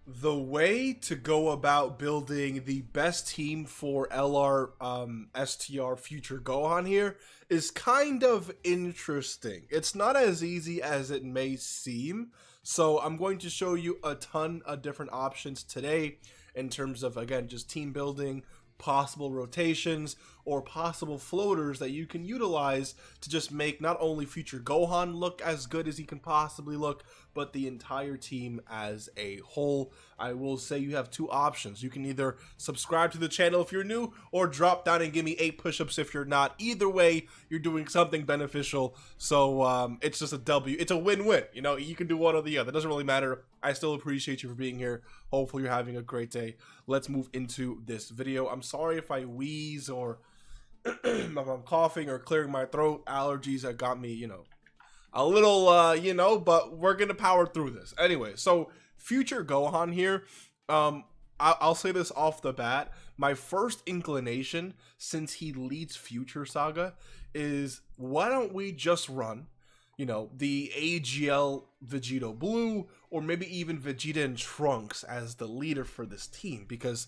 The way to go about building the best team for LR STR Future Gohan here is kind of interesting. It's not as easy as it may seem, so I'm going to show you a ton of different options today in terms of, again, just team building, possible rotations, or possible floaters that you can utilize to just make not only Future Gohan look as good as he can possibly look, but the entire team as a whole. I will say you have two options. You can either subscribe to the channel if you're new, or drop down and give me 8 push-ups if you're not. Either way, you're doing something beneficial, so it's just a W. It's a win-win. You know, you can do one or the other. It doesn't really matter. I still appreciate you for being here. Hopefully you're having a great day. Let's move into this video. I'm sorry if I wheeze or if I'm coughing or clearing my throat. Allergies that got me, you know, a little, but we're gonna power through this anyway. So Future Gohan here, I'll say this off the bat. My first inclination, since he leads Future Saga, is why don't we just run, you know, the AGL Vegito Blue, or maybe even Vegeta and Trunks as the leader for this team, because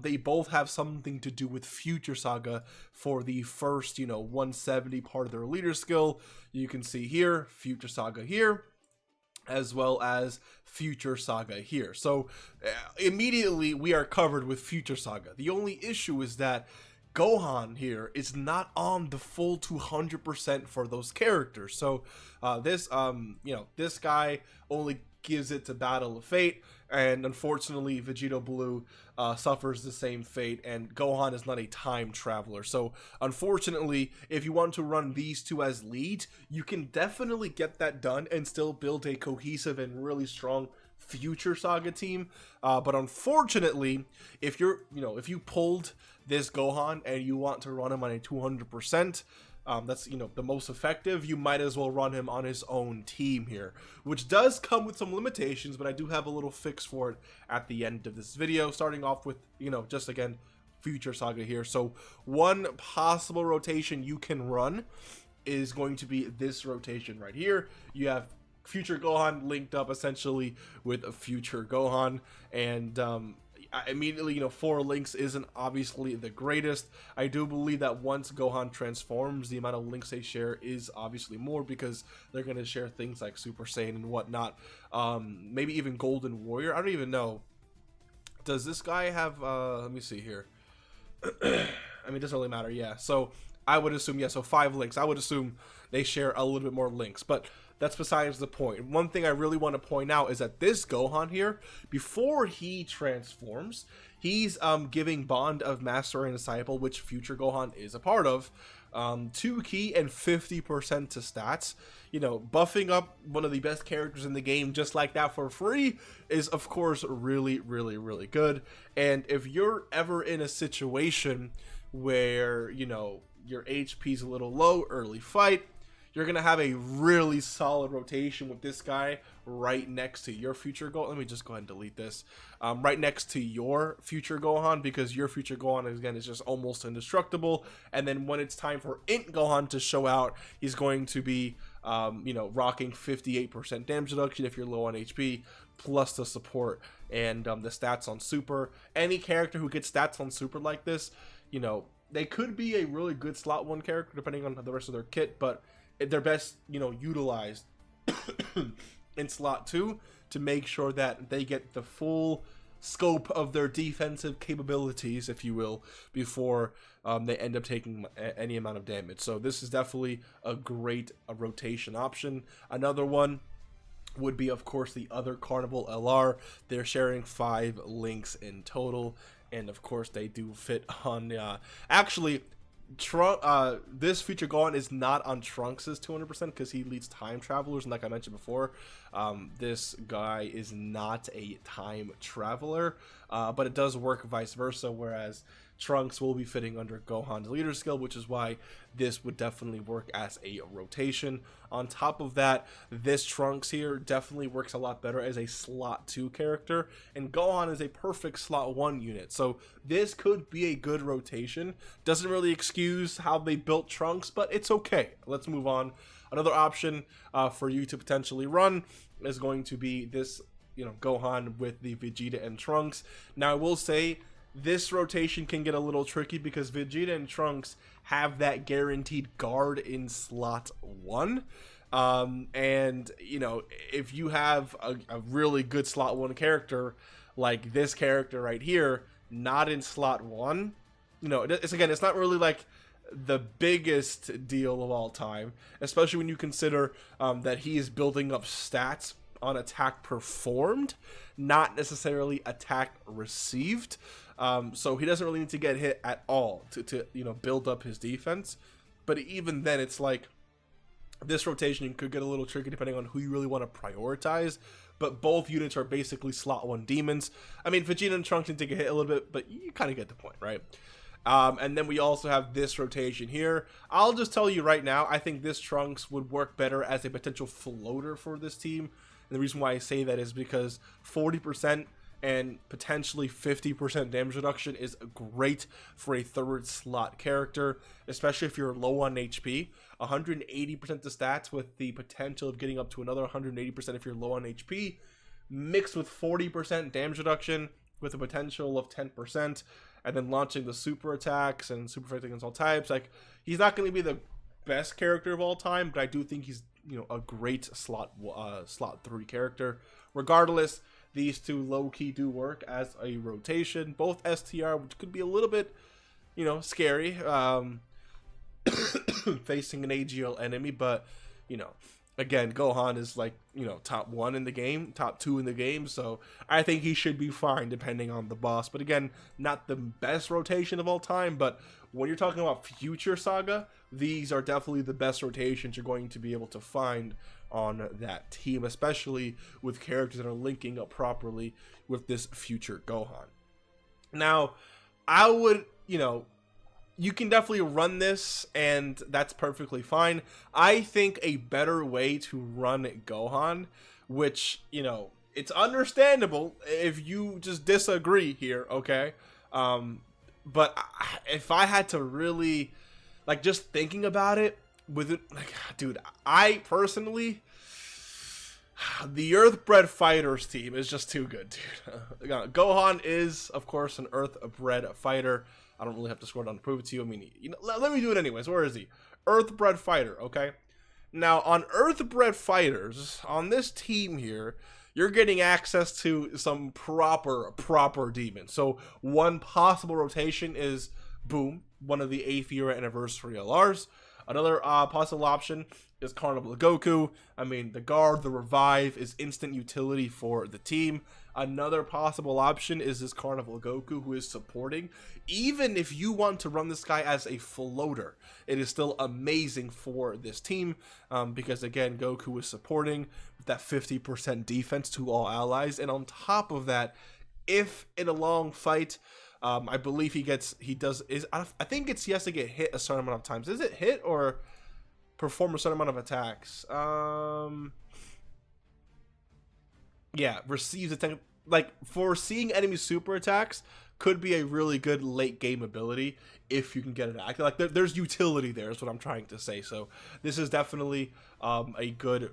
they both have something to do with Future Saga for the first, 170 part of their leader skill. You can see here, Future Saga here, as well as Future Saga here. So immediately we are covered with Future Saga. The only issue is that Gohan here is not on the full 200% for those characters. So this guy only gives it to Battle of Fate, and unfortunately Vegito Blue suffers the same fate, and Gohan is not a time traveler. So unfortunately, if you want to run these two as leads, you can definitely get that done and still build a cohesive and really strong Future Saga team. But unfortunately, if you pulled this Gohan and you want to run him on a 200%, that's the most effective, you might as well run him on his own team here, which does come with some limitations, but I do have a little fix for it at the end of this video, starting off with just again Future Saga here. So one possible rotation you can run is going to be this rotation right here. You have Future Gohan linked up essentially with a Future Gohan, and immediately 4 links isn't obviously the greatest. I do believe that once Gohan transforms, the amount of links they share is obviously more, because they're going to share things like Super Saiyan and whatnot, maybe even Golden Warrior. I don't even know, does this guy have let me see here. I mean, it doesn't really matter. Yeah, so I would assume, yeah, so 5 links. I would assume they share a little bit more links, but that's besides the point. One thing I really want to point out is that this Gohan here, before he transforms, he's giving Bond of Master and Disciple, which Future Gohan is a part of, 2 key and 50% to stats. Buffing up one of the best characters in the game just like that for free is, of course, really, really, really good. And if you're ever in a situation where, your HP is a little low early fight, you're going to have a really solid rotation with this guy right next to your Future Gohan. Let me just go ahead and delete this. Right next to your Future Gohan, because your Future Gohan, again, is just almost indestructible. And then when it's time for Int Gohan to show out, he's going to be, rocking 58% damage reduction if you're low on HP, plus the support and the stats on Super. Any character who gets stats on Super like this, they could be a really good slot 1 character depending on the rest of their kit, but they're best utilized in slot 2 to make sure that they get the full scope of their defensive capabilities, if you will, before they end up taking any amount of damage. So this is definitely a great rotation option. Another one would be, of course, the other Carnival LR. They're sharing 5 links in total, and of course they do fit on actually this Future Gohan is not on Trunks' 200% because he leads time travelers, and like I mentioned before, this guy is not a time traveler, but it does work vice versa, whereas Trunks will be fitting under Gohan's leader skill, which is why this would definitely work as a rotation. On top of that, this Trunks here definitely works a lot better as a slot 2 character, and Gohan is a perfect slot 1 unit, so this could be a good rotation. Doesn't really excuse how they built Trunks, but it's okay. Let's move on. Another option for you to potentially run is going to be this Gohan with the Vegeta and Trunks. Now I will say this rotation can get a little tricky because Vegeta and Trunks have that guaranteed guard in slot 1. And if you have a really good slot 1 character like this character right here, not in slot 1, it's not really like the biggest deal of all time, especially when you consider that he is building up stats on attack performed, not necessarily attack received. So he doesn't really need to get hit at all to build up his defense. But even then, it's like this rotation could get a little tricky depending on who you really want to prioritize. But both units are basically slot 1 demons. I mean, Vegeta and Trunks need to get hit a little bit, but you kind of get the point, right? And then we also have this rotation here. I'll just tell you right now, I think this Trunks would work better as a potential floater for this team. And the reason why I say that is because 40% and potentially 50% damage reduction is great for a 3rd slot character, especially if you're low on HP. 180% the stats with the potential of getting up to another 180% if you're low on HP, mixed with 40% damage reduction with a potential of 10%, and then launching the super attacks and super fighting against all types. Like, he's not going to be the best character of all time, but I do think he's a great slot 3 character. Regardless, these two low-key do work as a rotation. Both STR, which could be a little bit, scary, facing an AGL enemy. But, again, Gohan is like, top 1 in the game, top 2 in the game. So I think he should be fine depending on the boss. But again, not the best rotation of all time. But when you're talking about future Saga, these are definitely the best rotations you're going to be able to find on that team, especially with characters that are linking up properly with this future Gohan. Now, I would, you can definitely run this, and that's perfectly fine. I think a better way to run Gohan, which, it's understandable if you just disagree here, okay? But if I had to really, just thinking about it, dude, I personally, the Earth-bred Fighters team is just too good, dude. Gohan is, of course, an Earth-bred fighter. I don't really have to scroll down to prove it to you. I mean, let me do it anyways. Where is he? Earth-bred fighter, okay? Now, on Earth-bred Fighters, on this team here, you're getting access to some proper demons. So one possible rotation is, boom, one of the 8th year anniversary LRs. Another possible option is Carnival Goku. I mean, the guard, the revive is instant utility for the team. Another possible option is this Carnival Goku, who is supporting. Even if you want to run this guy as a floater, it is still amazing for this team because, again, Goku is supporting with that 50% defense to all allies. And on top of that, if in a long fight, I believe I think he has to get hit a certain amount of times. Is it hit or perform a certain amount of attacks? Yeah, receives attack. For seeing enemy super attacks could be a really good late game ability if you can get it active. There's utility there is what I'm trying to say. So this is definitely a good,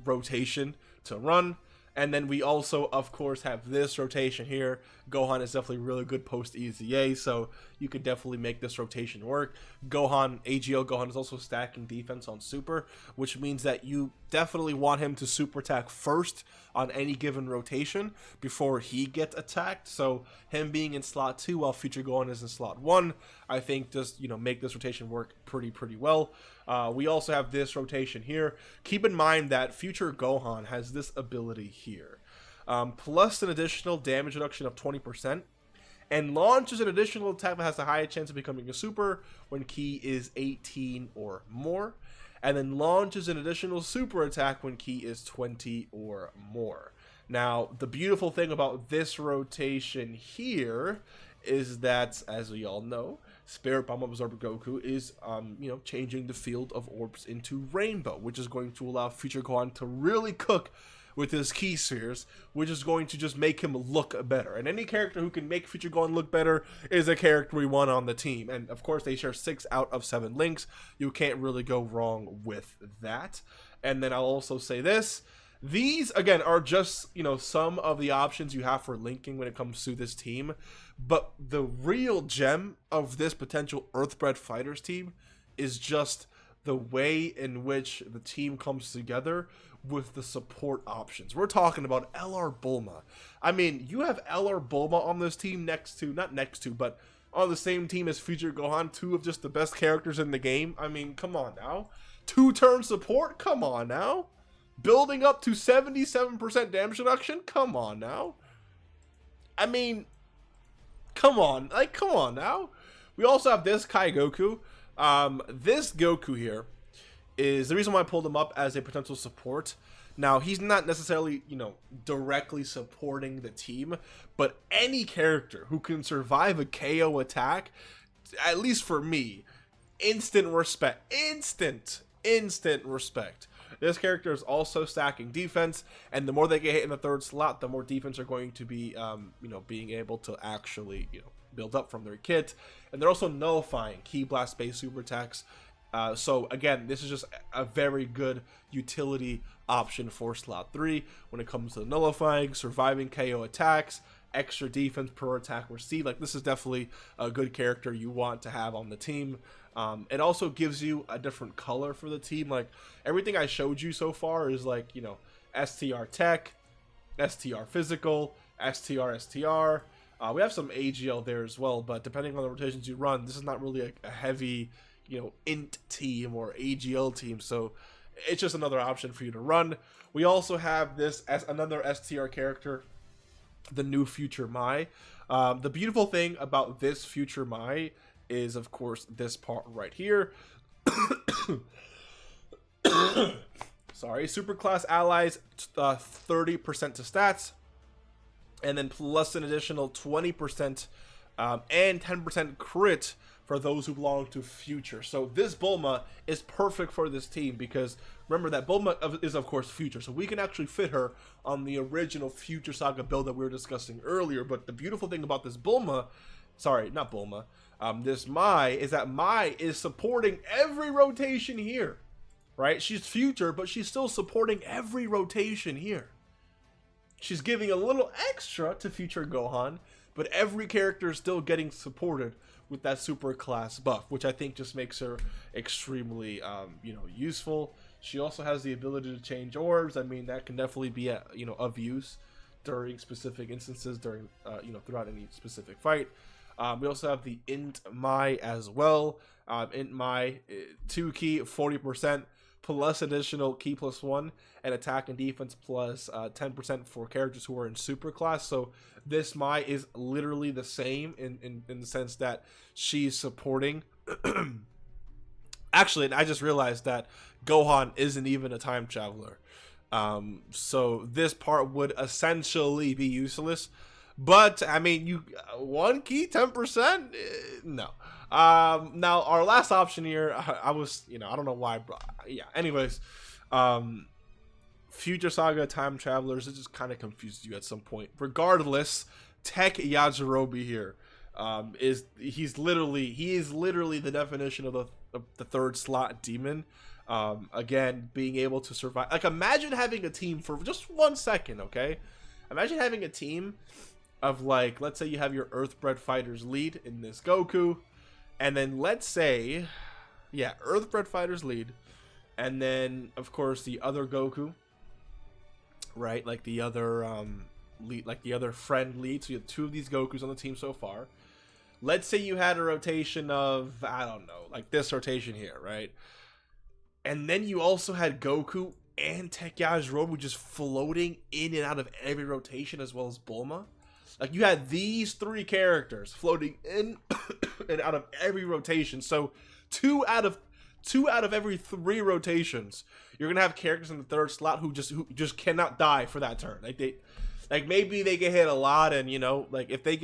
rotation to run. And then we also, of course, have this rotation here. Gohan is definitely really good post EZA, so you could definitely make this rotation work. AGL Gohan is also stacking defense on super, which means that you definitely want him to super attack first on any given rotation before he gets attacked. So him being in slot 2 while future Gohan is in slot 1, I think just, make this rotation work pretty well. We also have this rotation here. Keep in mind that future Gohan has this ability here, plus an additional damage reduction of 20%, and launches an additional attack that has a higher chance of becoming a super when ki is 18 or more, and then launches an additional super attack when ki is 20 or more. Now, the beautiful thing about this rotation here is that, as we all know, Spirit Bomb Absorber Goku is, changing the field of orbs into rainbow, which is going to allow future Gohan to really cook with his key spheres, which is going to just make him look better. And any character who can make future Gohan look better is a character we want on the team. And of course, they share 6 out of 7 links. You can't really go wrong with that. And then I'll also say this. These, again, are just, you know, some of the options you have for linking when it comes to this team. But the real gem of this potential Earth-bred Fighters team is just the way in which the team comes together with the support options. We're talking about LR Bulma. I mean, you have LR Bulma on this team but on the same team as Future Gohan, two of just the best characters in the game. I mean, come on now. 2-turn support? Come on now. Building up to 77% damage reduction? Come on now. I mean, come on. Like, come on now. We also have this Kai Goku. This Goku here is the reason why I pulled him up as a potential support. Now, he's not necessarily, you know, directly supporting the team, but any character who can survive a KO attack, at least for me, instant respect. Instant respect. This character is also stacking defense, and the more they get hit in the third slot, the more defense are going to be, you know, being able to actually, you know, build up from their kit. And they're also nullifying Ki Blast based super attacks. So again, this is just a very good utility option for slot 3 when it comes to nullifying, surviving KO attacks, extra defense per attack received. Like, this is definitely a good character you want to have on the team. It also gives you a different color for the team. Like, everything I showed you so far is like, you know, STR Tech, STR Physical, STR. We have some AGL there as well, but depending on the rotations you run, this is not really a heavy, you know, int team or AGL team, so it's just another option for you to run. We also have this as another STR character, the new Future Mai. The beautiful thing about this Future Mai is, of course, this part right here. Sorry, superclass allies, 30% to stats, and then plus an additional 20% and 10% crit for those who belong to Future. So this Bulma is perfect for this team because remember that Bulma is, of course, Future. So we can actually fit her on the original Future Saga build that we were discussing earlier. But the beautiful thing about this Bulma, sorry, not Bulma, this Mai, is that Mai is supporting every rotation here, right? She's Future, but she's still supporting every rotation here. She's giving a little extra to Future Gohan, but every character is still getting supported with that super class buff, which I think just makes her extremely, you know, useful. She also has the ability to change orbs. I mean, that can definitely be, you know, of use during specific instances, during, you know, throughout any specific fight. We also have the Int Mai as well. Int Mai, 2 Ki, 40%. Plus additional Ki +1 and attack and defense plus 10% for characters who are in super class. So this Mai is literally the same in the sense that she's supporting. Actually, I just realized that Gohan isn't even a time traveler. So this part would essentially be useless. But I mean, you 1 Ki, 10%? No. Now our last option here, I was, you know, I don't know why, but yeah. Anyways, Future Saga Time Travelers, it just kind of confused you at some point. Regardless, Tech Yajirobe here he is literally the definition of the third slot demon. Again, being able to survive. Like, imagine having a team for just 1 second, okay? Imagine having a team of, like, let's say you have your Earth-bred Fighters lead in this Goku, and then let's say, yeah, Earth-bred Fighters lead, and then of course the other Goku, right? Like the other lead, like the other friend lead. So you have 2 of these Gokus on the team so far. Let's say you had a rotation of, I don't know, like this rotation here, right? And then you also had Goku and Tech Yajirobe just floating in and out of every rotation, as well as Bulma. Like, you had these 3 characters floating in and out of every rotation. So 2 out of every 3 rotations, you're gonna have characters in the third slot who just cannot die for that turn. Like maybe they get hit a lot, and, you know, like if they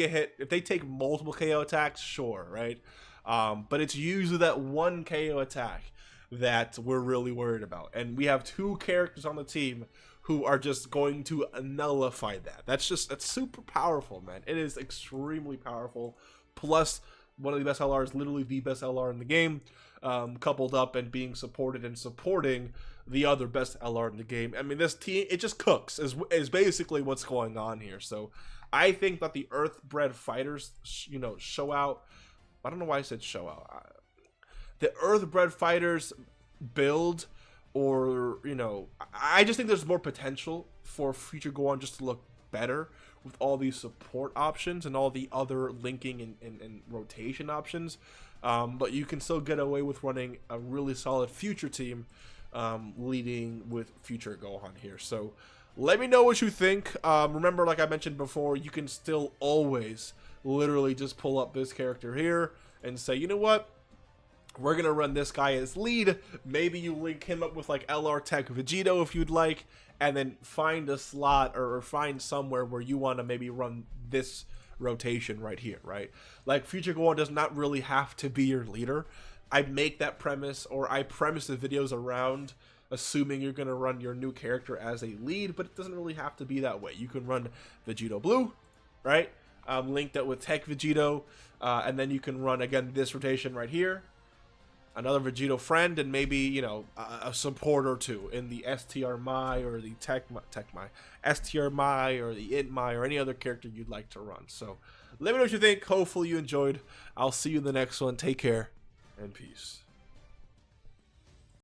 take multiple KO attacks, sure, right? But it's usually that 1 KO attack that we're really worried about, and we have 2 characters on the team who are just going to nullify that. That's super powerful, man. It is extremely powerful. Plus, one of the best LRs, literally the best LR in the game, coupled up and being supported and supporting the other best LR in the game. I mean, this team, it just cooks, is basically what's going on here. So I think that the Earth-bred Fighters, you know, show out. I don't know why I said show out. The Earth-bred Fighters build, or, you know, I just think there's more potential for future Gohan just to look better with all these support options and all the other linking and rotation options. But you can still get away with running a really solid future team, leading with future Gohan here. So let me know what you think. Remember, like I mentioned before, you can still always literally just pull up this character here and say, you know what, we're gonna run this guy as lead. Maybe you link him up with like LR Tech Vegito if you'd like, and then find a slot or find somewhere where you want to maybe run this rotation right here, right? Like future Gohan does not really have to be your leader. I make that premise, or I premise the videos around assuming you're gonna run your new character as a lead, but it doesn't really have to be that way. You can run Vegito Blue, right? Linked up with Tech Vegito, and then you can run again this rotation right here, another Vegito friend, and maybe, you know, a support or two in the STR Mai or the STR Mai or the Int Mai or any other character you'd like to run. So let me know what you think. Hopefully you enjoyed. I'll see you in the next one. Take care and peace.